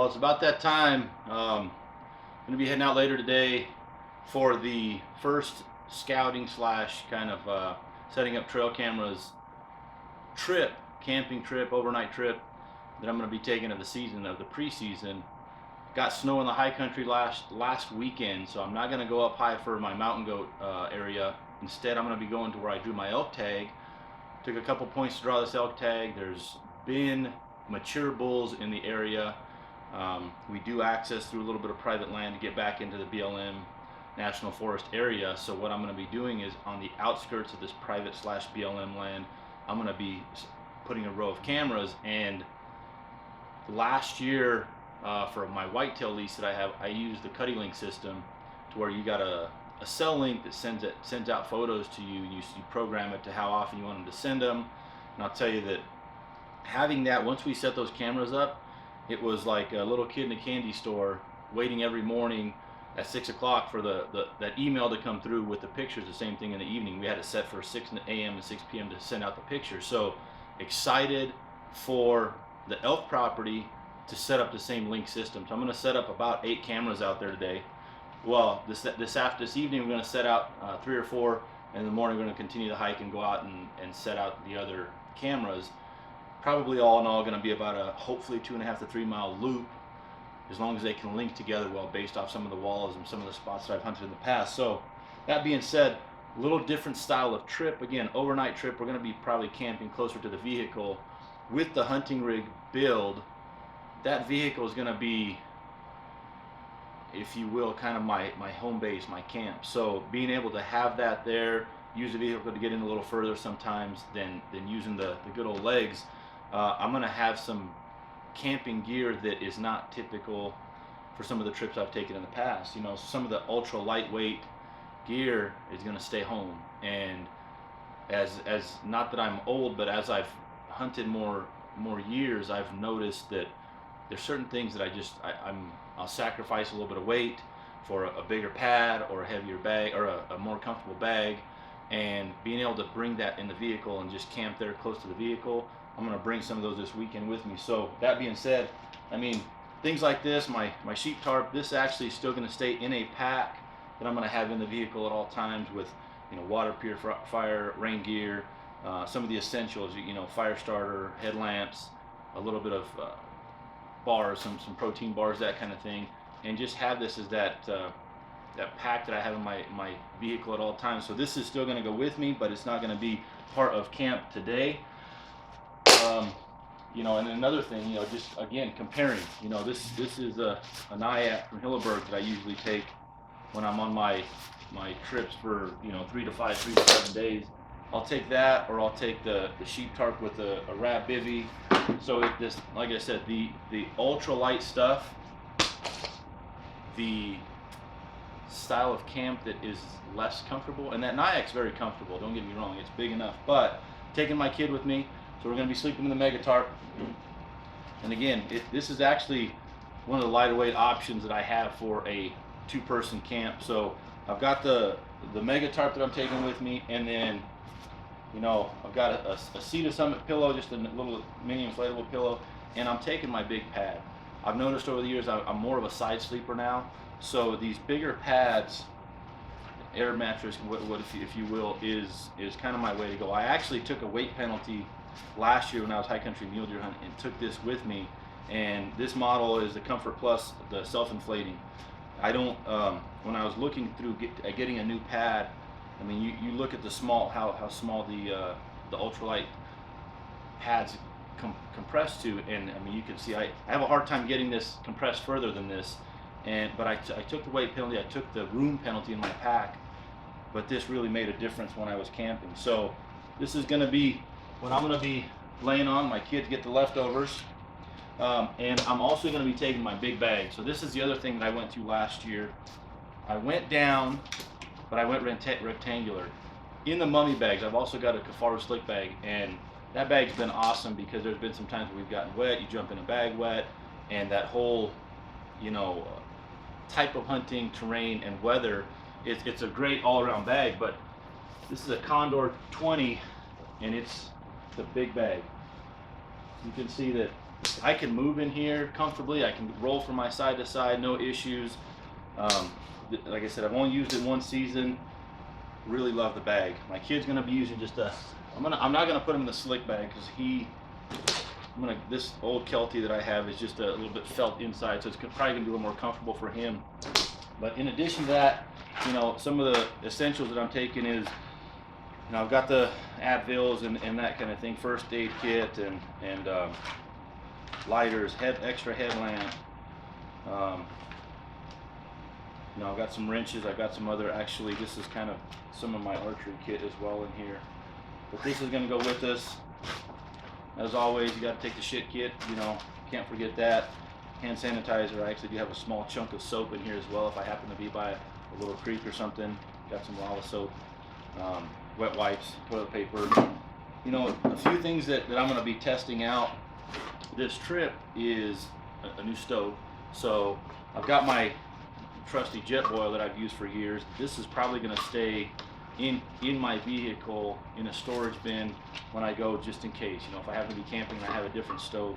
Well, it's about that time. I'm going to be heading out later today for the first scouting slash kind of setting up trail cameras trip, camping trip, overnight trip that I'm going to be taking of the season, of the preseason. Got snow in the high country last weekend, so I'm not going to go up high for my mountain goat area. Instead, I'm going to be going to where I drew my elk tag. Took a couple points to draw this elk tag. There's been mature bulls in the area. We do access through a little bit of private land to get back into the BLM National Forest area. So what I'm going to be doing is on the outskirts of this private slash BLM land, I'm going to be putting a row of cameras. And last year for my whitetail lease that I have, I used the Cuddy Link system to where you got a cell link that sends out photos to you. You program it to how often you want them to send them. And I'll tell you that having that, once we set those cameras up, it was like a little kid in a candy store waiting every morning at 6 o'clock for that email to come through with the pictures. The same thing in the evening. We had it set for 6 a.m. and 6 p.m. to send out the pictures. So excited for the elk property to set up the same link system. So I'm going to set up about 8 cameras out there today. Well, this evening we're going to set out 3 or 4, and in the morning we're going to continue the hike and go out and set out the other cameras. Probably all in all going to be about a hopefully 2.5 to 3 mile loop, as long as they can link together well based off some of the walls and some of the spots that I've hunted in the past. So that being said, a little different style of trip. Again, overnight trip. We're going to be probably camping closer to the vehicle with the hunting rig build. That vehicle is going to be, if you will, kind of my home base, my camp. So being able to have that there, use the vehicle to get in a little further sometimes than using the good old legs. I'm going to have some camping gear that is not typical for some of the trips I've taken in the past. You know, some of the ultra lightweight gear is going to stay home. And as not that I'm old, but as I've hunted more years, I've noticed that there's certain things that I'll sacrifice a little bit of weight for a bigger pad or a heavier bag or a more comfortable bag. And being able to bring that in the vehicle and just camp there close to the vehicle, I'm going to bring some of those this weekend with me. So that being said, I mean, things like this, my sheep tarp, this actually is still going to stay in a pack that I'm going to have in the vehicle at all times with, you know, water purifier, rain gear, some of the essentials, you know, fire starter, headlamps, a little bit of bars, some protein bars, that kind of thing, and just have this as that pack that I have in my vehicle at all times. So this is still going to go with me, but it's not going to be part of camp today. You know, and another thing, you know, just again comparing, you know, this is a Nyack from Hilleberg that I usually take when I'm on my trips for, you know, 3 to 7 days. I'll take that, or I'll take the sheep tarp with a wrap bivy. So this, like I said, the ultralight stuff, the style of camp that is less comfortable, and that Nyack's very comfortable, don't get me wrong, it's big enough, but taking my kid with me, so we're going to be sleeping in the mega tarp. And again, this is actually one of the lighter weight options that I have for a 2-person camp. So I've got the mega tarp that I'm taking with me, and then, you know, I've got a Cedar Summit pillow, just a little mini inflatable pillow, and I'm taking my big pad. I've noticed over the years I'm more of a side sleeper now, so these bigger pads, air mattress, if you will, is kind of my way to go. I actually took a weight penalty last year when I was high country mule deer hunting and took this with me, and this model is the Comfort Plus, the self-inflating. I don't when I was looking through getting a new pad, I mean, you look at the small, how small the ultralight pads compress to, and I mean, you can see I have a hard time getting this compressed further than this, but I took the weight penalty, I took the room penalty in my pack, but this really made a difference when I was camping. So this is going to be what I'm going to be laying on. My kids get the leftovers, and I'm also going to be taking my big bag. So this is the other thing that I went to last year. I went down, but I went rectangular. In the mummy bags, I've also got a Kafaru slick bag, and that bag's been awesome because there's been some times where we've gotten wet, you jump in a bag wet, and that whole, you know, type of hunting, terrain, and weather, it's a great all-around bag. But this is a Condor 20, and it's the big bag. You can see that I can move in here comfortably. I can roll from my side to side, no issues. Like I said, I've only used it one season. Really love the bag. My kid's gonna be using just a. I'm not gonna put him in the slick bag because this old Kelty that I have is just a little bit felt inside, so it's probably gonna be a little more comfortable for him. But in addition to that, some of the essentials that I'm taking is, I've got the Advils and that kind of thing, first aid kit and lighters, extra headlamp. I've got some wrenches. I've got some other, actually, this is kind of some of my archery kit as well in here. But this is going to go with us. As always, you got to take the shit kit. Can't forget that. Hand sanitizer. I actually do have a small chunk of soap in here as well if I happen to be by a little creek or something. Got some lava soap, wet wipes, toilet paper. A few things that I'm going to be testing out this trip is a new stove. So I've got my trusty jet boil that I've used for years. This is probably going to stay in my vehicle in a storage bin when I go, just in case. If I happen to be camping and I have a different stove,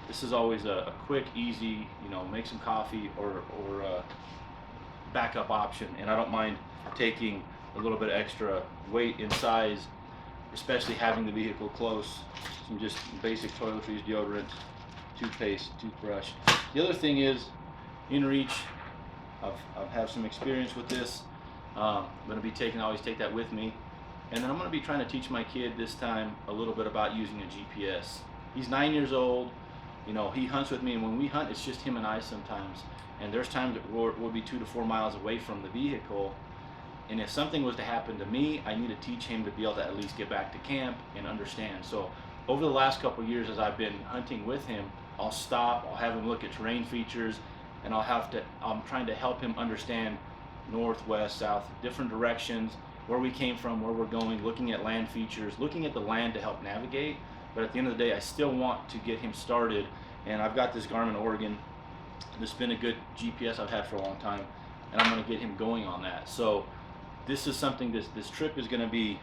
this is always a quick, easy, make some coffee or backup option. And I don't mind taking a little bit extra weight in size, especially having the vehicle close. Some just basic toiletries, deodorant, toothpaste, toothbrush. The other thing is inReach. I've have some experience with this. I'm going to be always take that with me. And then I'm going to be trying to teach my kid this time a little bit about using a GPS. He's 9 years old. He hunts with me, and when we hunt, it's just him and I sometimes. And there's times that we'll be 2 to 4 miles away from the vehicle. And if something was to happen to me, I need to teach him to be able to at least get back to camp and understand. So over the last couple of years, as I've been hunting with him, I'll stop, I'll have him look at terrain features, and I'm trying to help him understand north, west, south, different directions, where we came from, where we're going, looking at land features, looking at the land to help navigate. But at the end of the day, I still want to get him started. And I've got this Garmin Oregon. This has been a good GPS I've had for a long time, and I'm going to get him going on that. So this is something, this trip is going to be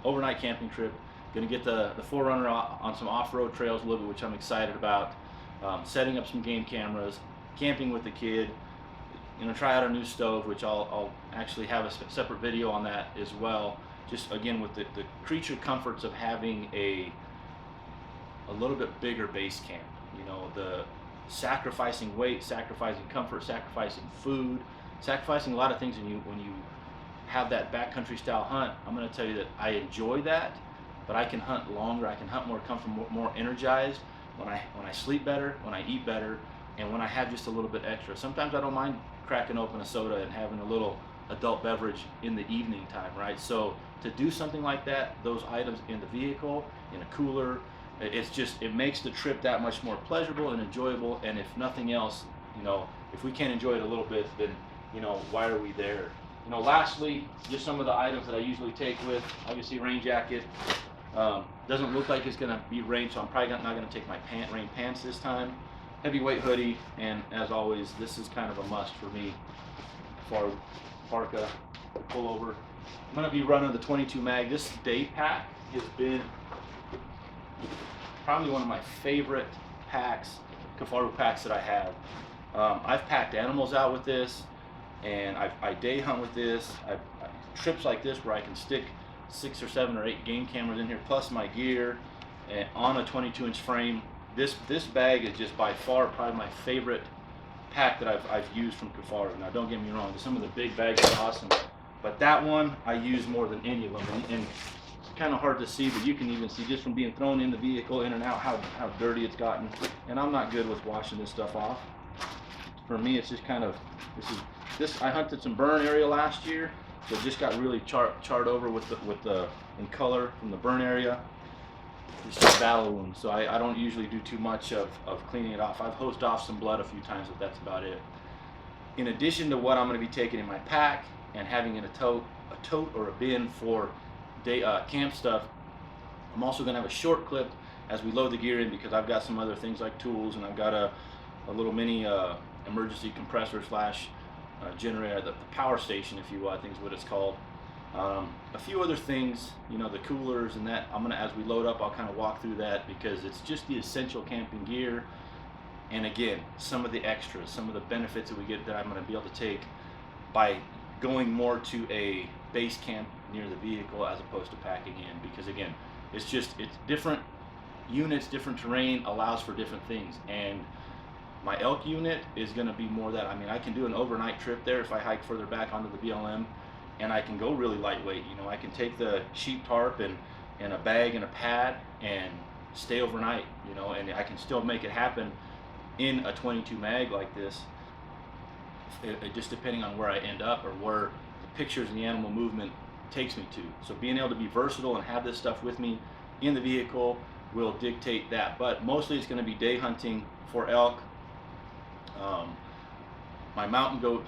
overnight camping trip. Going to get the Forerunner on some off-road trails a little bit, which I'm excited about. Setting up some game cameras, camping with the kid, try out a new stove, which I'll actually have a separate video on that as well. Just again with the creature comforts of having a little bit bigger base camp. The sacrificing weight, sacrificing comfort, sacrificing food, sacrificing a lot of things when you have that backcountry style hunt. I'm going to tell you that I enjoy that, but I can hunt longer. I can hunt more comfortable, more energized when I sleep better, when I eat better, and when I have just a little bit extra. Sometimes I don't mind cracking open a soda and having a little adult beverage in the evening time, right? So to do something like that, those items in the vehicle, in a cooler, it makes the trip that much more pleasurable and enjoyable. And if nothing else, if we can't enjoy it a little bit, then why are we there? Lastly, just some of the items that I usually take with, obviously rain jacket. Doesn't look like it's gonna be rain, so I'm probably not gonna take my rain pants this time. Heavyweight hoodie, and as always, this is kind of a must for me. Parka, pullover. I'm gonna be running the 22 mag. This day pack has been probably one of my favorite packs, Kifaru packs that I have. I've packed animals out with this, and I day hunt with this. I've trips like this where I can stick 6 or 7 or 8 game cameras in here, plus my gear, and on a 22-inch frame. This bag is just by far probably my favorite pack that I've used from Kifaru. Now don't get me wrong, some of the big bags are awesome, but that one I use more than any of them. And it's kind of hard to see, but you can even see just from being thrown in the vehicle, in and out, how dirty it's gotten. And I'm not good with washing this stuff off. For me, it's just kind of, I hunted some burn area last year, so it just got really charred over with the in color from the burn area. It's just battle wound, so I don't usually do too much of cleaning it off. I've hosed off some blood a few times, but that's about it. In addition to what I'm going to be taking in my pack and having in a tote or a bin for camp stuff, I'm also going to have a short clip as we load the gear in, because I've got some other things like tools, and I've got a little mini emergency compressor slash generator, the power station, if you will, I think is what it's called. A few other things, you know, the coolers and that, as we load up, I'll kind of walk through that, because it's just the essential camping gear. And again, some of the extras, some of the benefits that we get that I'm going to be able to take by going more to a base camp near the vehicle as opposed to packing in, because again, it's different units, different terrain allows for different things. And my elk unit is going to be more that, I can do an overnight trip there if I hike further back onto the BLM, and I can go really lightweight. You know, I can take the sheep tarp and a bag and a pad and stay overnight, you know, and I can still make it happen in a 22 mag like this, just depending on where I end up or where the pictures and the animal movement takes me to. So being able to be versatile and have this stuff with me in the vehicle will dictate that. But mostly it's going to be day hunting for elk. My mountain goat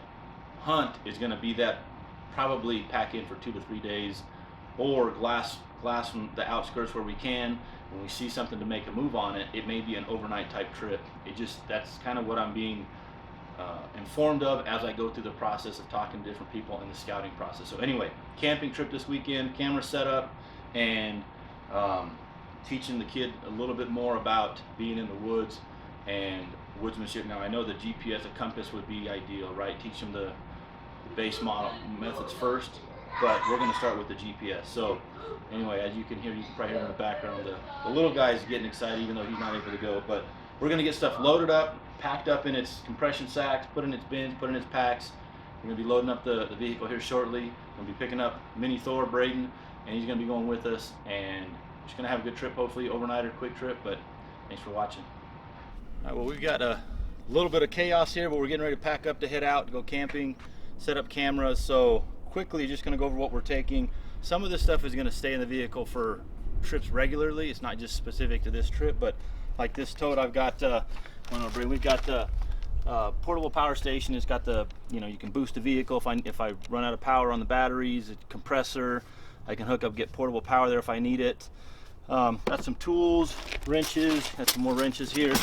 hunt is going to be that, probably pack in for 2 to 3 days, or glass from the outskirts where we can. When we see something to make a move on it, it may be an overnight type trip. That's kind of what I'm being informed of as I go through the process of talking to different people in the scouting process. So anyway, camping trip this weekend, camera setup, and teaching the kid a little bit more about being in the woods and woodsmanship. Now I know the GPS, a compass would be ideal, right? Teach them the base model methods first, but we're going to start with the GPS. So anyway, as you can hear, you can probably hear in the background, the little guy's getting excited even though he's not able to go. But we're going to get stuff loaded up, packed up in its compression sacks, put in its bins, put in its packs. We're going to be loading up the vehicle here shortly. We're going to be picking up Mini Thor, Braden, and he's going to be going with us, and just going to have a good trip, hopefully overnight or quick trip. But thanks for watching. All right, well, we've got a little bit of chaos here, but we're getting ready to pack up to head out to go camping, set up cameras. So quickly, just going to go over what we're taking. Some of this stuff is going to stay in the vehicle for trips regularly. It's not just specific to this trip, but like this tote, I've got we've got the portable power station. It's got the, you know, you can boost the vehicle if I run out of power on the batteries. It's a compressor. I can hook up, get portable power there if I need it. Got some tools, wrenches. Got some more wrenches here.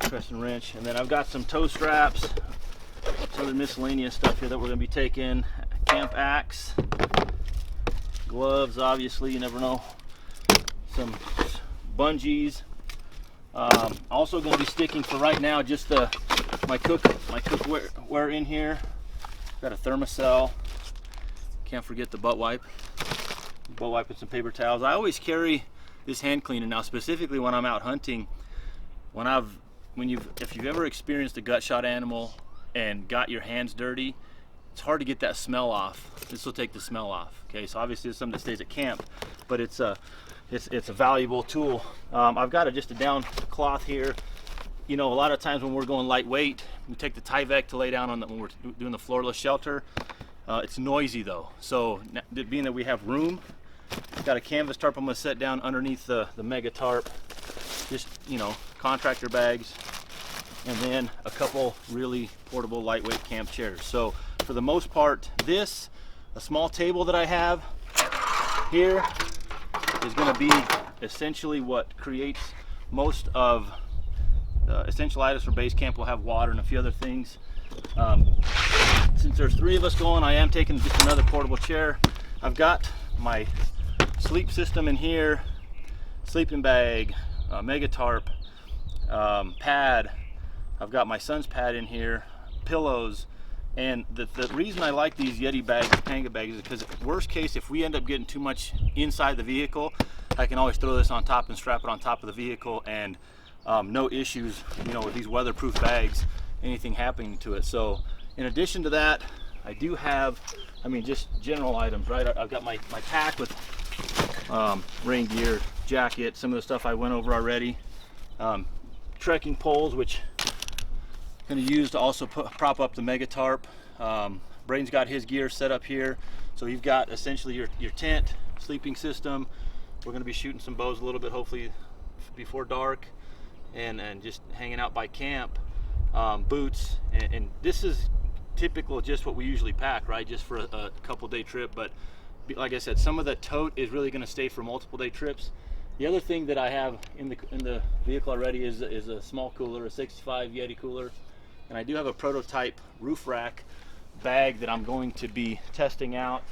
Press and wrench, and then I've got some toe straps, some other miscellaneous stuff here that we're going to be taking. Camp axe, gloves, obviously, you never know. Some bungees. Also going to be sticking for right now just my cookware in here. Got a thermocell. Can't forget the butt wipe and some paper towels. I always carry this hand cleaner now, specifically when I'm out hunting. If you've ever experienced a gut shot animal and got your hands dirty, it's hard to get that smell off. This will take the smell off. Okay, so obviously it's something that stays at camp, but it's a valuable tool. I've got just a down cloth here. You know, a lot of times when we're going lightweight, we take the Tyvek to lay down on when we're doing the floorless shelter. It's noisy though, so being that we have room, got a canvas tarp I'm going to set down underneath the mega tarp. Just, you know, contractor bags, and then a couple really portable lightweight camp chairs. So for the most part, a small table that I have here is going to be essentially what creates most of the essential items for base camp. We'll have water and a few other things. Since there's 3 of us going, I am taking just another portable chair. I've got my sleep system in here, sleeping bag, mega tarp, pad. I've got my son's pad in here, pillows, and the reason I like these Yeti bags, Panga bags, is because worst case, if we end up getting too much inside the vehicle, I can always throw this on top and strap it on top of the vehicle, and no issues, you know, with these weatherproof bags, anything happening to it. So in addition to that, I do have, just general items, right? I've got my pack with rain gear, jacket, some of the stuff I went over already. Trekking poles, which I'm going to use to also prop up the mega tarp. Braden's got his gear set up here. So you've got essentially your tent, sleeping system. We're going to be shooting some bows a little bit, hopefully before dark, and just hanging out by camp. Boots, and this is typical, just what we usually pack, right? Just for a couple day trip. But like I said, some of the tote is really going to stay for multiple day trips. The other thing that I have in the vehicle already is a small cooler, a 65 Yeti cooler, and I do have a prototype roof rack bag that I'm going to be testing out,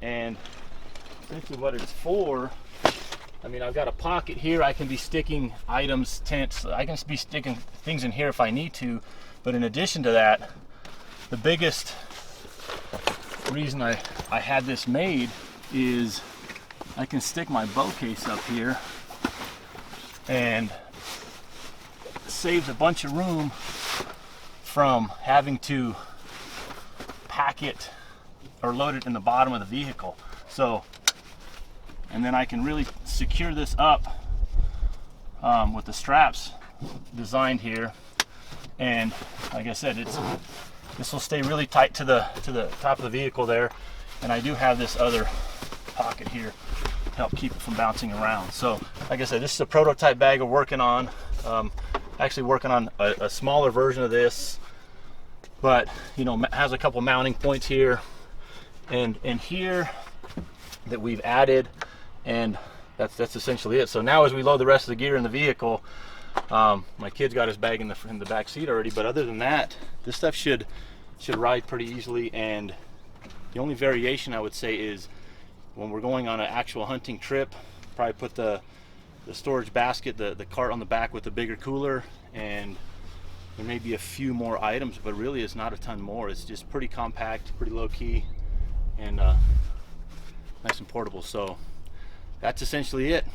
and essentially what it's for, I mean, I've got a pocket here. I can be sticking items, tents, I can be sticking things in here if I need to, but in addition to that, the biggest reason I had this made is I can stick my bow case up here, and saves a bunch of room from having to pack it or load it in the bottom of the vehicle. So, and then I can really secure this up with the straps designed here, and like I said, this will stay really tight to the top of the vehicle there, and I do have this other pocket here to help keep it from bouncing around. So like I said, this is a prototype bag we're working on. Actually working on a smaller version of this, but you know, has a couple mounting points here and here that we've added, and that's essentially it. So now as we load the rest of the gear in the vehicle, my kid's got his bag in the back seat already, but other than that, this stuff should ride pretty easily. And the only variation I would say is when we're going on an actual hunting trip, probably put the storage basket, the cart on the back with the bigger cooler, and there may be a few more items, but really it's not a ton more. It's just pretty compact, pretty low key, and nice and portable. So that's essentially it.